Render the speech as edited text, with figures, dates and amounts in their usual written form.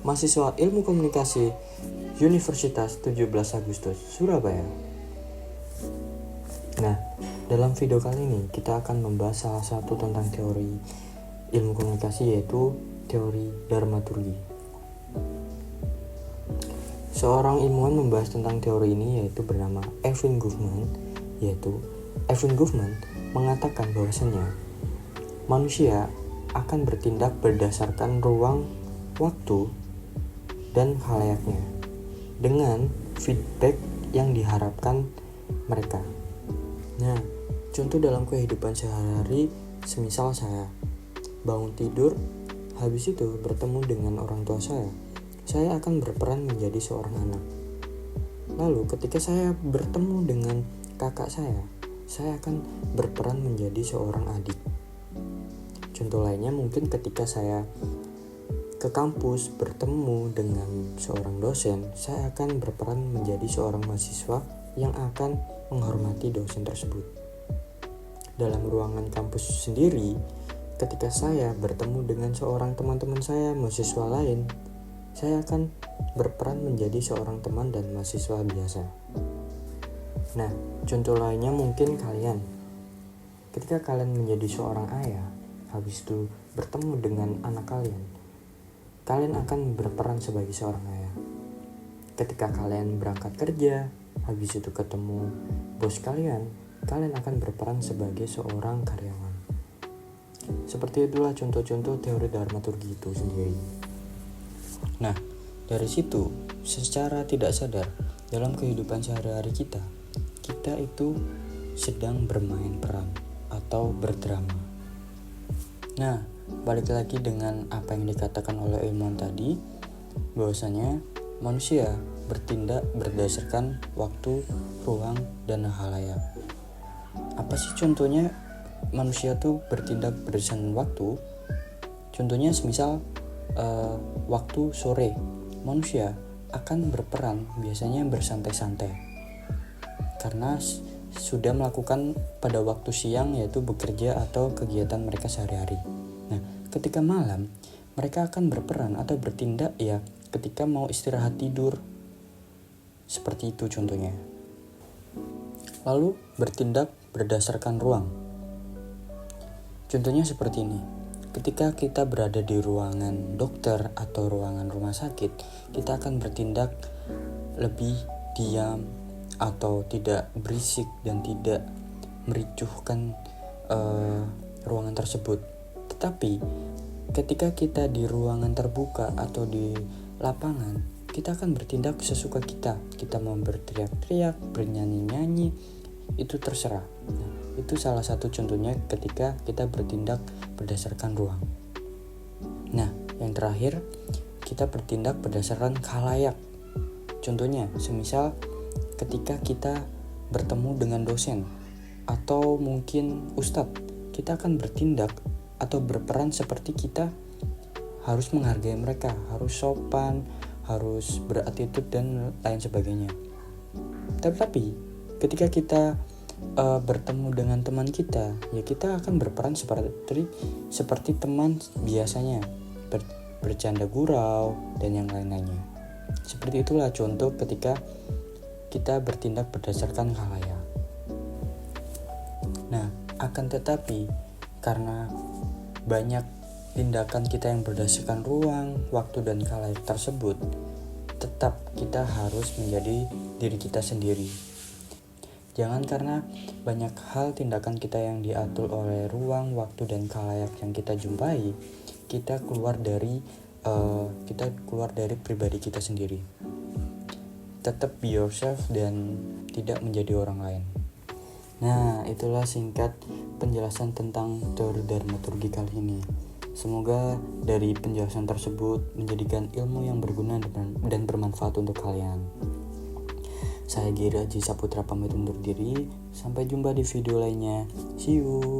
mahasiswa Ilmu Komunikasi Universitas 17 Agustus, Surabaya. Nah, dalam video kali ini kita akan membahas salah satu tentang teori ilmu komunikasi, yaitu teori dramaturgi. Seorang ilmuwan membahas tentang teori ini, yaitu bernama Erving Goffman. Erving Goffman mengatakan bahwasanya manusia akan bertindak berdasarkan ruang, waktu, dan khalayaknya dengan feedback yang diharapkan mereka. Nah, contoh dalam kehidupan sehari-hari, semisal saya bangun tidur, habis itu bertemu dengan orang tua saya akan berperan menjadi seorang anak. Lalu ketika saya bertemu dengan kakak saya akan berperan menjadi seorang adik. Contoh lainnya mungkin ketika saya ke kampus bertemu dengan seorang dosen, saya akan berperan menjadi seorang mahasiswa yang akan menghormati dosen tersebut. Dalam ruangan kampus sendiri, ketika saya bertemu dengan seorang teman-teman saya, mahasiswa lain, saya akan berperan menjadi seorang teman dan mahasiswa biasa. Nah, contoh lainnya mungkin kalian. Ketika kalian menjadi seorang ayah, habis itu bertemu dengan anak kalian akan berperan sebagai seorang ayah. Ketika kalian berangkat kerja, habis itu ketemu bos kalian akan berperan sebagai seorang karyawan. Seperti itulah contoh-contoh teori dramaturgi itu sendiri. Nah, dari situ secara tidak sadar dalam kehidupan sehari-hari kita itu sedang bermain peran atau berdrama. Nah, balik lagi dengan apa yang dikatakan oleh ilmuwan tadi, bahwasanya manusia bertindak berdasarkan waktu, ruang, dan khalayak. Apa sih contohnya manusia tuh bertindak berdasarkan waktu? Contohnya semisal waktu sore, manusia akan berperan biasanya bersantai-santai karena sudah melakukan pada waktu siang, yaitu bekerja atau kegiatan mereka sehari-hari. Nah, ketika malam mereka akan berperan atau bertindak ketika mau istirahat tidur. Seperti itu contohnya. Lalu bertindak berdasarkan ruang. Contohnya seperti ini. Ketika kita berada di ruangan dokter atau ruangan rumah sakit, kita akan bertindak lebih diam atau tidak berisik dan tidak mericuhkan ruangan tersebut. Tetapi ketika kita di ruangan terbuka atau di lapangan, kita akan bertindak sesuka kita. Kita mau berteriak-teriak, bernyanyi-nyanyi, itu terserah. Nah, itu salah satu contohnya ketika kita bertindak berdasarkan ruang. Nah, yang terakhir, kita bertindak berdasarkan khalayak. Contohnya, semisal ketika kita bertemu dengan dosen atau mungkin ustadz, kita akan bertindak atau berperan seperti kita harus menghargai mereka, harus sopan, harus berattitude dan lain sebagainya. Tetapi ketika kita bertemu dengan teman kita, kita akan berperan seperti teman biasanya, bercanda gurau dan yang lain-lainnya. Seperti itulah contoh ketika kita bertindak berdasarkan khalayak. Nah, akan tetapi karena banyak tindakan kita yang berdasarkan ruang, waktu, dan khalayak tersebut, tetap kita harus menjadi diri kita sendiri. Jangan karena banyak hal tindakan kita yang diatur oleh ruang, waktu, dan khalayak yang kita jumpai, kita keluar dari pribadi kita sendiri. Tetap be yourself dan tidak menjadi orang lain. Nah, itulah singkat penjelasan tentang teori dramaturgi kali ini. Semoga dari penjelasan tersebut menjadikan ilmu yang berguna dan bermanfaat untuk kalian. Saya Giri Aji Saputra pamit undur diri. Sampai jumpa di video lainnya. See you.